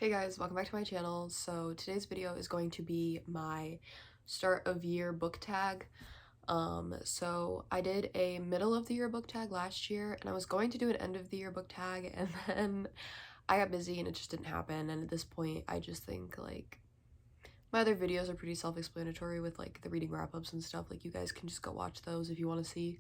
Hey guys, welcome back to my channel. So today's video is going to be my start of year book tag. So I did a middle of the year book tag last year and I was going to do an end of the year book tag and then I got busy and it just didn't happen. And at this point, I just think like my other videos are pretty self-explanatory with like the reading wrap-ups and stuff. Like you guys can just go watch those if you want to see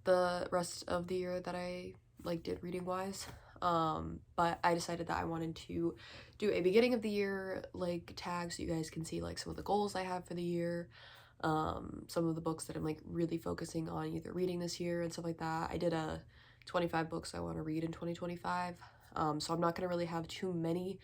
the rest of the year that I like did reading wise. But I decided that I wanted to do a beginning of the year like tag so you guys can see like some of the goals I have for the year, some of the books that I'm like really focusing on either reading this year and stuff like that. I did a 25 books I want to read in 2025, so I'm not going to really have too many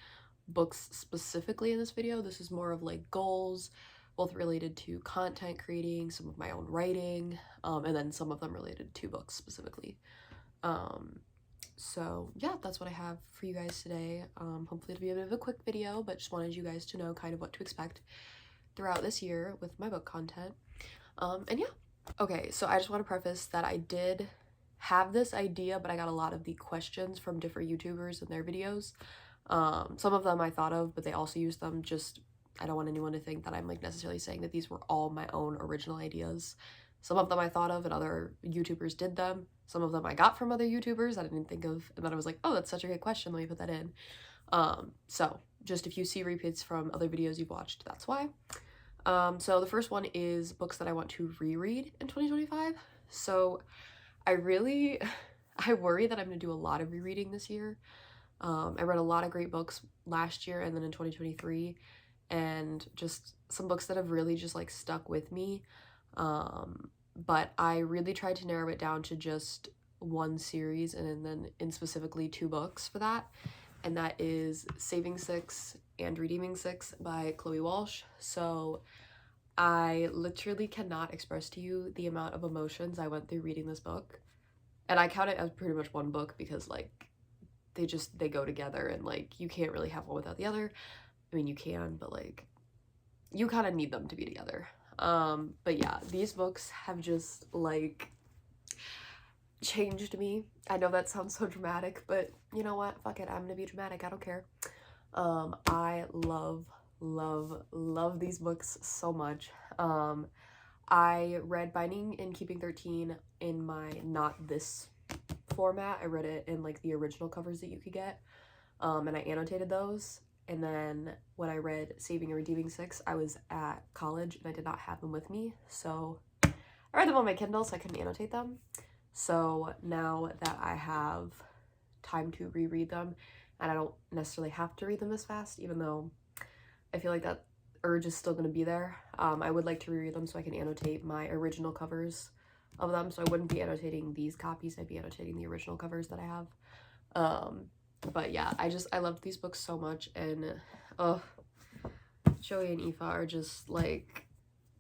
books specifically in this video. This is more of like goals, both related to content creating, some of my own writing, and then some of them related to books specifically. So yeah, that's what I have for you guys today. Hopefully it'll be a bit of a quick video, but just wanted you guys to know kind of what to expect throughout this year with my book content. And yeah. Okay, so I just want to preface that I did have this idea, but I got a lot of the questions from different YouTubers in their videos. Some of them I thought of, but they also used them just, I don't want anyone to think that I'm like necessarily saying that these were all my own original ideas. Some of them I thought of and other YouTubers did them. Some of them I got from other YouTubers I didn't think of, and then I was like, oh, that's such a good question, let me put that in. So just if you see repeats from other videos you've watched, that's why. So the first one is books that I want to reread in 2025. So I worry that I'm gonna do a lot of rereading this year. I read a lot of great books last year and then in 2023, and just some books that have really just like stuck with me. But I really tried to narrow it down to just one series and then in specifically two books for that. And that is Saving Six and Redeeming Six by Chloe Walsh. So I literally cannot express to you the amount of emotions I went through reading this book. And I count it as pretty much one book because like they go together and like you can't really have one without the other. I mean, you can, but like you kind of need them to be together. But yeah, these books have just like changed me. I know that sounds so dramatic, but you know what? Fuck it. I'm gonna be dramatic. I don't care. I love these books so much. I read Binding and Keeping 13 in my not this format. I read it in like the original covers that you could get, and I annotated those. And then when I read Saving and Redeeming Six, I was at college and I did not have them with me, so I read them on my Kindle, so I couldn't annotate them. So now that I have time to reread them and I don't necessarily have to read them as fast, even though I feel like that urge is still going to be there, I would like to reread them so I can annotate my original covers of them. So I wouldn't be annotating these copies, I'd be annotating the original covers that I have. But yeah, I loved these books so much, and Joey and Aoife are just like,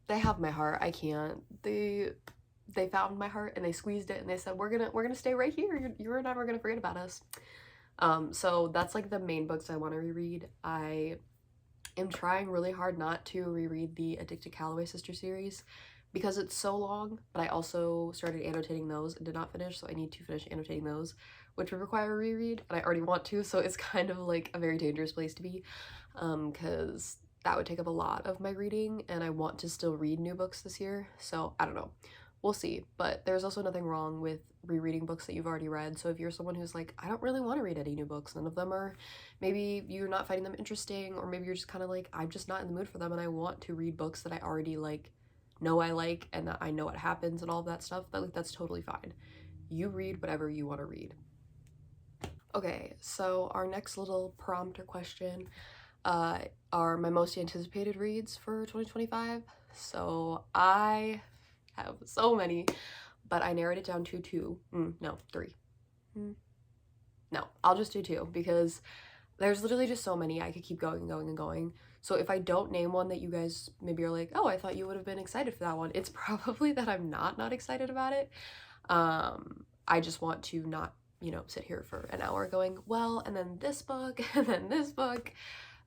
they have my heart. I can't. They found my heart and they squeezed it and they said, we're gonna stay right here. You're never gonna forget about us. So that's like the main books I want to reread. I am trying really hard not to reread the Addicted Calloway Sister series because it's so long, but I also started annotating those and did not finish, so I need to finish annotating those, which would require a reread, and I already want to, so it's kind of like a very dangerous place to be, because that would take up a lot of my reading, and I want to still read new books this year, so I don't know. We'll see, but there's also nothing wrong with rereading books that you've already read, so if you're someone who's like, I don't really want to read any new books, none of them are, maybe you're not finding them interesting, or maybe you're just kind of like, I'm just not in the mood for them, and I want to read books that I already like, know I like, and that I know what happens and all of that stuff, but like that's totally fine. You read whatever you want to read. Okay, so our next little prompt or question are my most anticipated reads for 2025. So I have so many, but I narrowed it down to three. No, I'll just do two because there's literally just so many. I could keep going and going and going. So if I don't name one that you guys maybe are like, oh, I thought you would have been excited for that one, it's probably that I'm not excited about it. I just want to not, sit here for an hour going, well, and then this book, and then this book,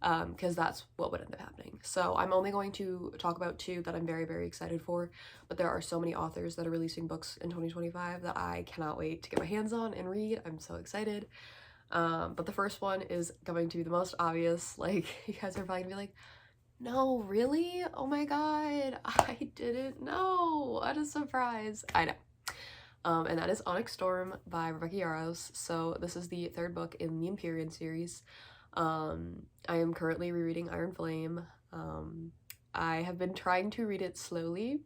because that's what would end up happening. So I'm only going to talk about two that I'm very, very excited for, but there are so many authors that are releasing books in 2025 that I cannot wait to get my hands on and read. I'm so excited. But the first one is going to be the most obvious. Like, you guys are probably gonna be like, no, really? Oh my god, I didn't know. What a surprise. I know. And that is Onyx Storm by Rebecca Yarros. So this is the third book in the Empyrean series. I am currently rereading Iron Flame. I have been trying to read it slowly,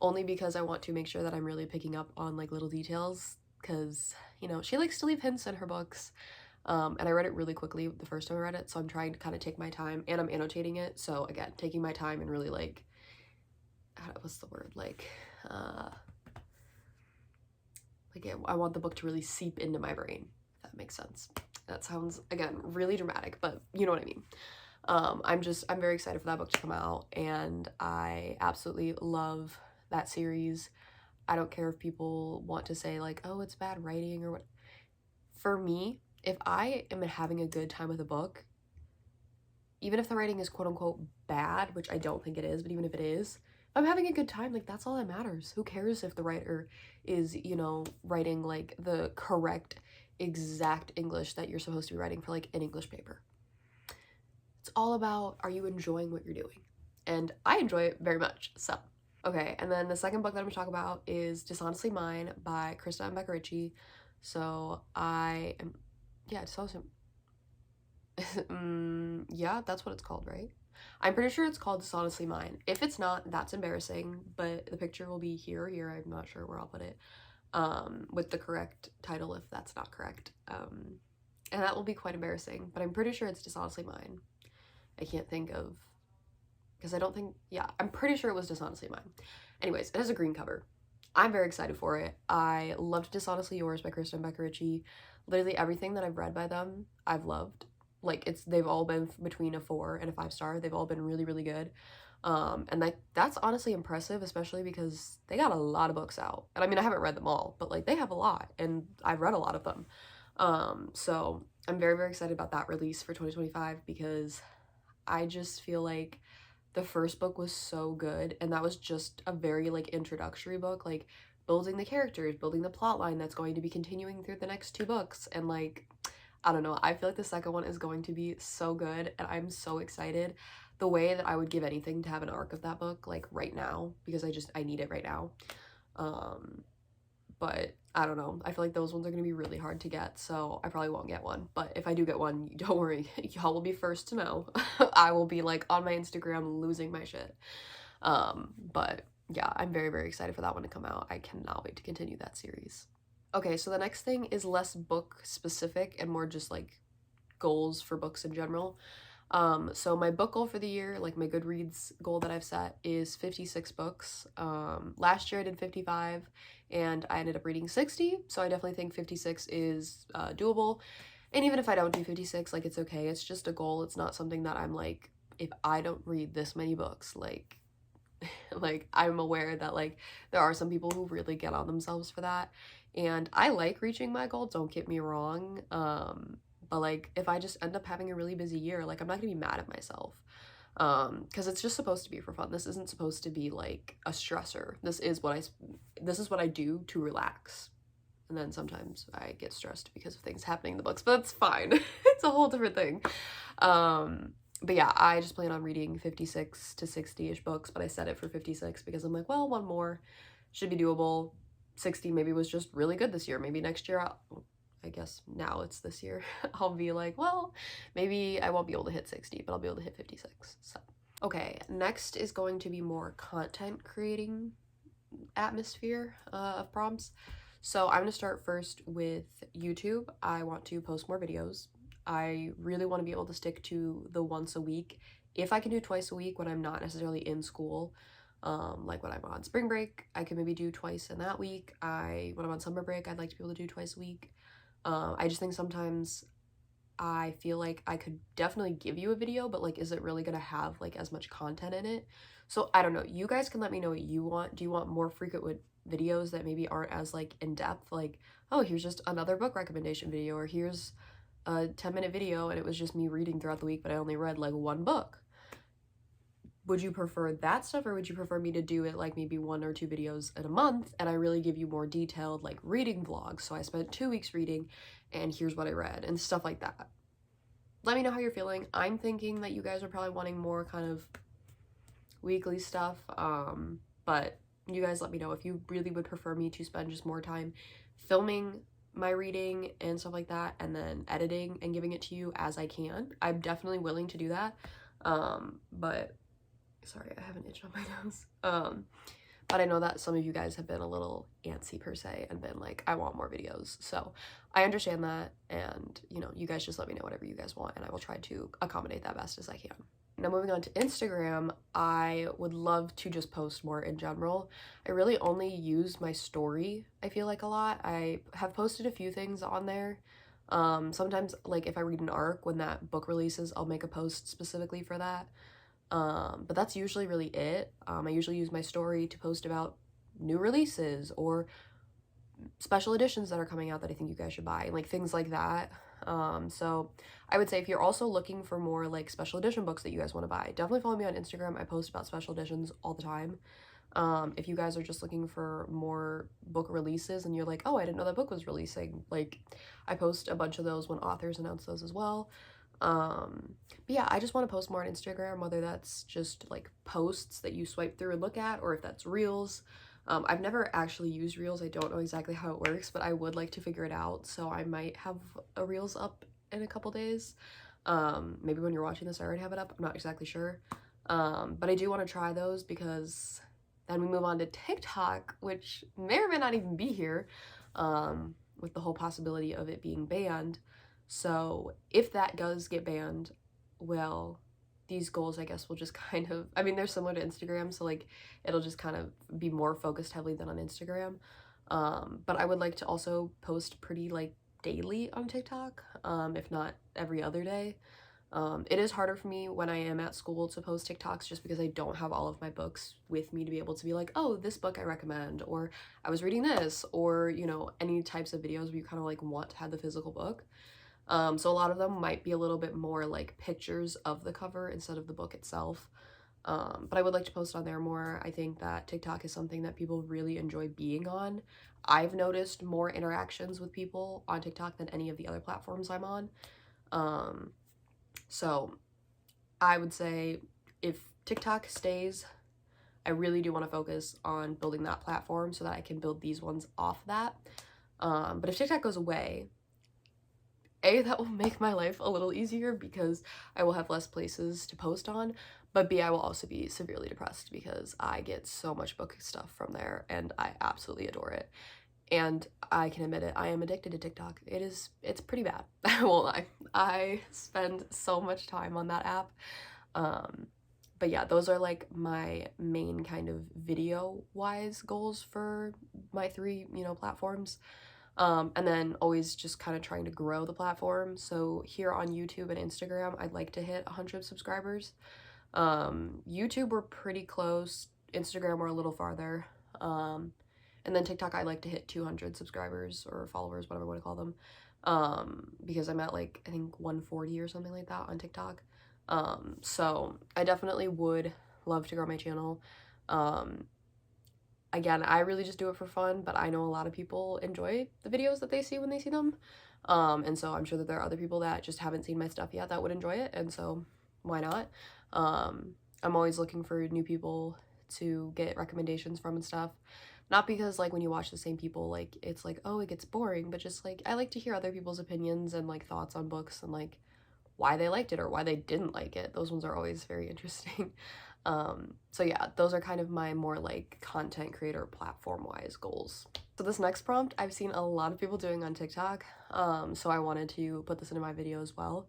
only because I want to make sure that I'm really picking up on like little details, because, you know, she likes to leave hints in her books. And I read it really quickly the first time I read it, so I'm trying to kind of take my time, and I'm annotating it. So again, taking my time and really like, what's the word? I want the book to really seep into my brain, if that makes sense. That sounds, again, really dramatic, but you know what I mean. I'm very excited for that book to come out, and I absolutely love that series. I don't care if people want to say like, oh, it's bad writing or what. For me, if I am having a good time with a book, even if the writing is quote unquote bad, which I don't think it is, but even if it is, if I'm having a good time, like, that's all that matters. Who cares if the writer is, you know, writing like the correct exact English that you're supposed to be writing for like an English paper? It's all about, are you enjoying what you're doing? And I enjoy it very much. So okay, and then the second book that I'm gonna talk about is Dishonestly Mine by Krista and Becca Ritchie. So I am, yeah, Dishonestly, yeah, that's what it's called, right? I'm pretty sure it's called Dishonestly Mine. If it's not, that's embarrassing, but the picture will be here or here. I'm not sure where I'll put it, with the correct title if that's not correct. And that will be quite embarrassing, but I'm pretty sure it's Dishonestly Mine. I can't think of, because I don't think, yeah, I'm pretty sure it was Dishonestly Mine. Anyways, it has a green cover. I'm very excited for it. I loved Dishonestly Yours by Krista and Becca Ritchie. Literally everything that I've read by them, I've loved. Like, they've all been between a 4 and a 5 star. They've all been really, really good. And like, that's honestly impressive, especially because they got a lot of books out. And I mean, I haven't read them all, but like, they have a lot, and I've read a lot of them. So I'm very, very excited about that release for 2025, because I just feel like the first book was so good, and that was just a very like introductory book, like building the characters, building the plot line that's going to be continuing through the next 2 books. And like, I don't know, I feel like the second one is going to be so good, and I'm so excited. The way that I would give anything to have an arc of that book like right now, because I need it right now. But I don't know, I feel like those ones are going to be really hard to get, so I probably won't get one. But if I do get one, don't worry, y'all will be first to know. I will be like on my Instagram losing my shit. But yeah, I'm very, very excited for that one to come out. I cannot wait to continue that series. Okay, so the next thing is less book specific and more just like goals for books in general. So my book goal for the year, like my Goodreads goal that I've set, is 56 books. Last year I did 55 and I ended up reading 60, so I definitely think 56 is doable. And even if I don't do 56, like, it's okay. It's just a goal. It's not something that I'm like, if I don't read this many books, like like, I'm aware that like there are some people who really get on themselves for that, and I like reaching my goal, don't get me wrong. But like, if I just end up having a really busy year, like, I'm not gonna be mad at myself, because it's just supposed to be for fun. This isn't supposed to be like a stressor. This is what I do to relax. And then sometimes I get stressed because of things happening in the books, but that's fine. It's a whole different thing. But yeah, I just plan on reading 56 to 60-ish books, but I set it for 56 because I'm like, well, one more should be doable. 60 maybe was just really good this year. Maybe next year, I guess now it's this year, I'll be like, well, maybe I won't be able to hit 60, but I'll be able to hit 56. So, okay, next is going to be more content creating atmosphere of prompts. So I'm gonna start first with YouTube. I want to post more videos. I really want to be able to stick to the once a week. If I can do twice a week when I'm not necessarily in school, like when I'm on spring break, I can maybe do twice in that week. When I'm on summer break, I'd like to be able to do twice a week. I just think sometimes I feel like I could definitely give you a video, but like, is it really gonna have like as much content in it? So I don't know. You guys can let me know what you want. Do you want more frequent videos that maybe aren't as like in depth? Like, oh, here's just another book recommendation video, or here's a 10-minute video and it was just me reading throughout the week, but I only read like one book. would you prefer that stuff, or would you prefer me to do it like maybe 1 or 2 videos in a month and I really give you more detailed like reading vlogs? So I spent 2 weeks reading and here's what I read and stuff like that. Let me know how you're feeling. I'm thinking that you guys are probably wanting more kind of weekly stuff, but you guys let me know if you really would prefer me to spend just more time filming my reading and stuff like that and then editing and giving it to you as I can. I'm definitely willing to do that. But sorry, I have an itch on my nose. But I know that some of you guys have been a little antsy per se and been like, I want more videos. So I understand that, and you know, you guys just let me know whatever you guys want and I will try to accommodate that best as I can. Now moving on to Instagram, I would love to just post more in general. I really only use my story, I feel like, a lot. I have posted a few things on there. Sometimes like if I read an arc when that book releases, I'll make a post specifically for that. But that's usually really it. I usually use my story to post about new releases or special editions that are coming out that I think you guys should buy, and like things like that. So I would say if you're also looking for more like special edition books that you guys want to buy, definitely follow me on Instagram. I post about special editions all the time. If you guys are just looking for more book releases and you're like, oh, I didn't know that book was releasing, like I post a bunch of those when authors announce those as well. But yeah, I just want to post more on Instagram, whether that's just like posts that you swipe through and look at, or if that's reels. I've never actually used reels. I don't know exactly how it works, but I would like to figure it out. So I might have a reels up in a couple days. Maybe when you're watching this, I already have it up. I'm not exactly sure. But I do want to try those because then we move on to TikTok, which may or may not even be here, with the whole possibility of it being banned. So if that does get banned, well, these goals, I guess, will just kind of, I mean, they're similar to Instagram, so like it'll just kind of be more focused heavily than on Instagram. But I would like to also post pretty like daily on TikTok, if not every other day. It is harder for me when I am at school to post TikToks just because I don't have all of my books with me to be able to be like, oh, this book I recommend, or I was reading this, or, you know, any types of videos where you kind of like want to have the physical book. So a lot of them might be a little bit more like pictures of the cover instead of the book itself. But I would like to post on there more. I think that TikTok is something that people really enjoy being on. I've noticed more interactions with people on TikTok than any of the other platforms I'm on. So I would say if TikTok stays, I really do want to focus on building that platform so that I can build these ones off that. But if TikTok goes away, A, that will make my life a little easier because I will have less places to post on, but B, I will also be severely depressed because I get so much book stuff from there and I absolutely adore it. And I can admit it, I am addicted to TikTok. It's pretty bad. I won't lie. I spend so much time on that app. But yeah, those are like my main kind of video-wise goals for my 3, you know, platforms. And then always just kind of trying to grow the platform. So here on YouTube and Instagram, I'd like to hit 100 subscribers. YouTube, we're pretty close. Instagram, we're a little farther. And then TikTok, I like to hit 200 subscribers or followers, whatever you want to call them. Because I'm at like, I think 140 or something like that on TikTok. So I definitely would love to grow my channel. Again, I really just do it for fun, but I know a lot of people enjoy the videos that they see when they see them. And so I'm sure that there are other people that just haven't seen my stuff yet that would enjoy it, and so why not? I'm always looking for new people to get recommendations from and stuff. Not because like when you watch the same people, like it's like, oh, it gets boring, but just like I like to hear other people's opinions and like thoughts on books and like why they liked it or why they didn't like it. Those ones are always very interesting. So yeah, those are kind of my more like content creator platform wise goals. So this next prompt I've seen a lot of people doing on TikTok, so I wanted to put this into my video as well.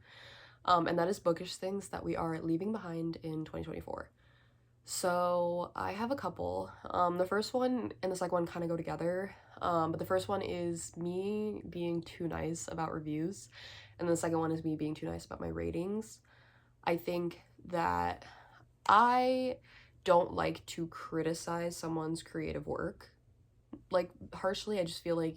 And that is bookish things that we are leaving behind in 2024. So I have a couple. The first one and the second one kind of go together, but the first one is me being too nice about reviews, and the second one is me being too nice about my ratings. I think that I don't like to criticize someone's creative work like harshly. I just feel like,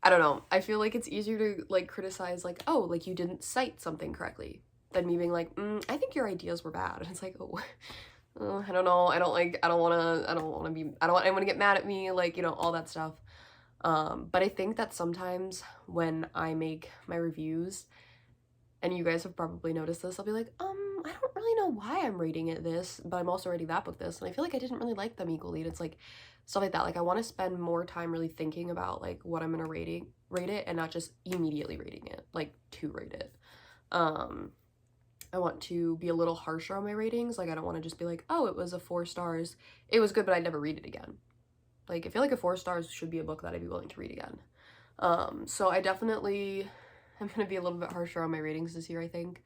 I don't know, I feel like it's easier to like criticize like, oh, like you didn't cite something correctly. than me being like, I think your ideas were bad. And it's like, oh, I don't know. I don't want anyone to get mad at me, like, you know, all that stuff. But I think that sometimes when I make my reviews, and you guys have probably noticed this, I'll be like, I don't really know why I'm rating it this, but I'm also rating that book this, and I feel like I didn't really like them equally. And it's like stuff like that. Like I want to spend more time really thinking about like what I'm gonna rate it, and not just immediately rating it, like to rate it. I want to be a little harsher on my ratings. Like I don't want to just be like, oh, it was a 4 stars. It was good, but I'd never read it again. Like I feel like a 4 stars should be a book that I'd be willing to read again. So I definitely am gonna be a little bit harsher on my ratings this year, I think.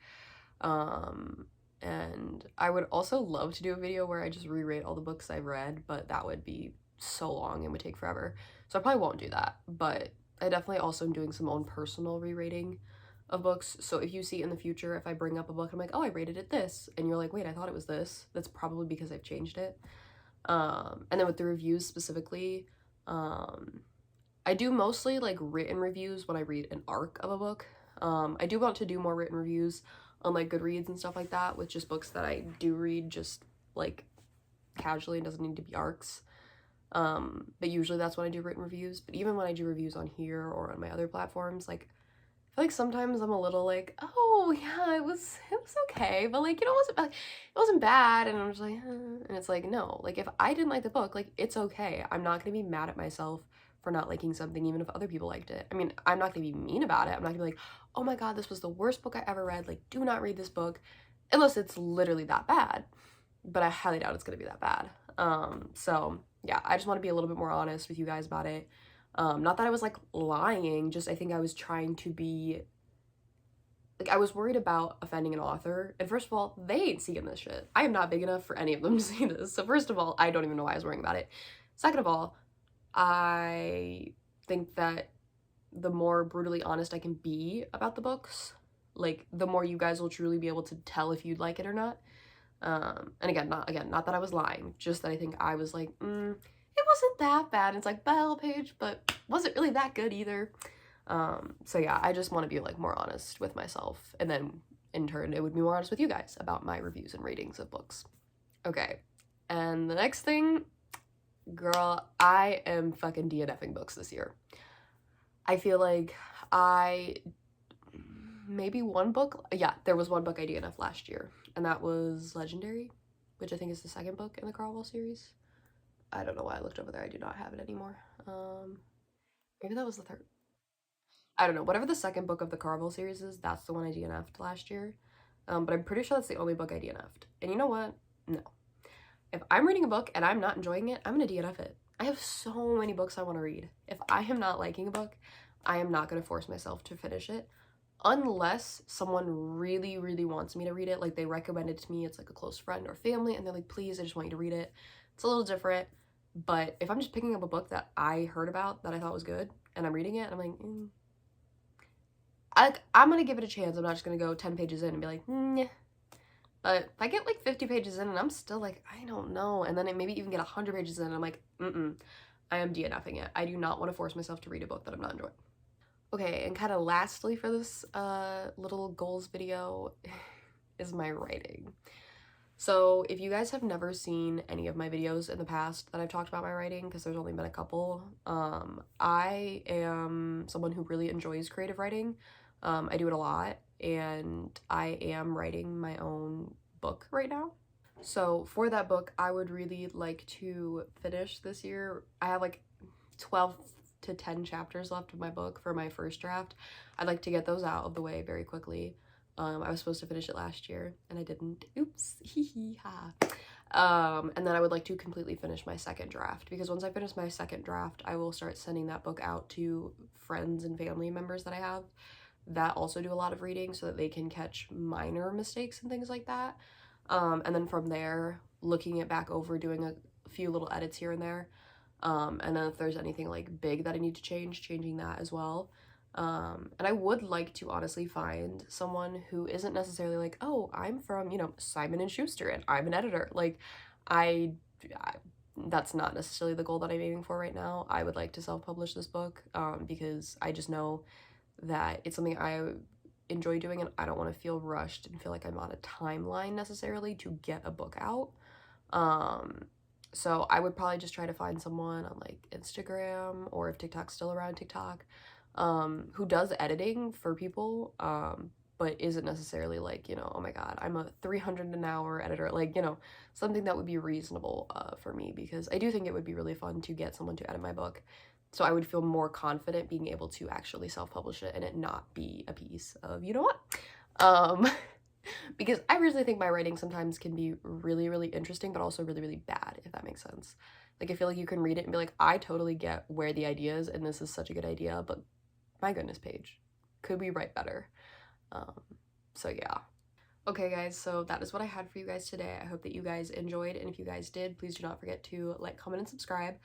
And I would also love to do a video where I just re-rate all the books I've read, but that would be so long and would take forever. So I probably won't do that, but I definitely also am doing some own personal re-rating of books. So if you see in the future, if I bring up a book, I'm like, oh, I rated it this, and you're like, wait, I thought it was this, that's probably because I've changed it. And then with the reviews specifically, I do mostly like written reviews when I read an arc of a book. I do want to do more written reviews on like Goodreads and stuff like that with just books that I do read just like casually and doesn't need to be arcs. But usually that's when I do written reviews. But even when I do reviews on here or on my other platforms, like I feel like sometimes I'm a little like, oh yeah, it was okay, but like, you know, it wasn't bad, and I'm just like, and it's like, no, like if I didn't like the book, like it's okay. I'm not gonna be mad at myself for not liking something, even if other people liked it. I mean, I'm not gonna be mean about it. I'm not gonna be like, oh my god, this was the worst book I ever read. Like, do not read this book, unless it's literally that bad. But I highly doubt it's gonna be that bad. So yeah, I just want to be a little bit more honest with you guys about it. Not that I was like lying, just I think I was trying to be like, I was worried about offending an author. And first of all, they ain't seeing this shit. I am not big enough for any of them to see this. So first of all, I don't even know why I was worrying about it. Second of all, I think that the more brutally honest I can be about the books, like the more you guys will truly be able to tell if you'd like it or not. And not that I was lying, just that I think I was like, it wasn't that bad. It's like Bellpage, but wasn't really that good either. So yeah, I just want to be like more honest with myself, and then in turn it would be more honest with you guys about my reviews and ratings of books. Okay, and the next thing, girl, I am fucking DNFing books this year. I feel like maybe one book, yeah, there was one book I DNF'd last year, and that was Legendary, which I think is the second book in the Caraval series. I don't know why I looked over there. I do not have it anymore. Maybe that was the third. I don't know. Whatever the second book of the Caraval series is, that's the one I DNF'd last year. But I'm pretty sure that's the only book I DNF'd. And you know what? No. If I'm reading a book and I'm not enjoying it, I'm gonna DNF it. I have so many books I want to read. If I am not liking a book, I am not gonna force myself to finish it. Unless someone really, really wants me to read it, like they recommend it to me, it's like a close friend or family, and they're like, please, I just want you to read it. It's a little different. But if I'm just picking up a book that I heard about that I thought was good, and I'm reading it, and I'm like, I'm gonna give it a chance. I'm not just gonna go 10 pages in and be like, nah. But if I get like 50 pages in and I'm still like, I don't know, and then I maybe even get 100 pages in and I'm like, I am DNFing it. I do not want to force myself to read a book that I'm not enjoying. Okay, and kind of lastly for this little goals video is my writing. So if you guys have never seen any of my videos in the past that I've talked about my writing, because there's only been a couple, I am someone who really enjoys creative writing. I do it a lot, and I am writing my own book right now. So for that book, I would really like to finish this year. I have like 12 to 10 chapters left of my book for my first draft. I'd like to get those out of the way very quickly. I was supposed to finish it last year and I didn't. Oops. Hee hee ha. And then I would like to completely finish my second draft, because once I finish my second draft, I will start sending that book out to friends and family members that I have that also do a lot of reading, so that they can catch minor mistakes and things like that. And then from there, looking it back over, doing a few little edits here and there. And then if there's anything like big that I need to change, changing that as well. And I would like to honestly find someone who isn't necessarily like, oh, I'm from, you know, Simon & Schuster and I'm an editor. Like, that's not necessarily the goal that I'm aiming for right now. I would like to self-publish this book, because I just know that it's something I enjoy doing and I don't want to feel rushed and feel like I'm on a timeline necessarily to get a book out. So I would probably just try to find someone on like Instagram, or if TikTok's still around, TikTok, who does editing for people, but isn't necessarily like, you know, oh my God, I'm a 300 an hour editor, like, you know, something that would be reasonable for me, because I do think it would be really fun to get someone to edit my book. So I would feel more confident being able to actually self-publish it and it not be a piece of, you know what? Um, because I really think my writing sometimes can be really, really interesting, but also really, really bad, if that makes sense. Like, I feel like you can read it and be like, I totally get where the idea is, and this is such a good idea, but my goodness, Paige, could we write better? Um, so yeah. Okay, guys, so that is what I had for you guys today. I hope that you guys enjoyed, and if you guys did, please do not forget to like, comment, and subscribe.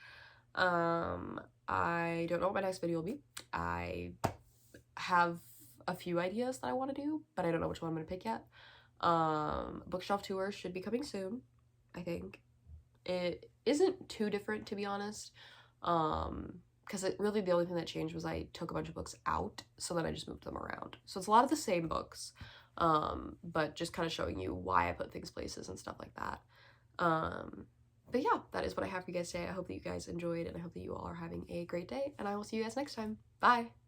I don't know what my next video will be. I have a few ideas that I want to do, but I don't know which one I'm going to pick yet. Bookshelf tour should be coming soon, I think. It isn't too different, to be honest, because it really, the only thing that changed was I took a bunch of books out, so then I just moved them around. So it's a lot of the same books, but just kind of showing you why I put things places and stuff like that. But yeah, that is what I have for you guys today. I hope that you guys enjoyed, and I hope that you all are having a great day, and I will see you guys next time. Bye!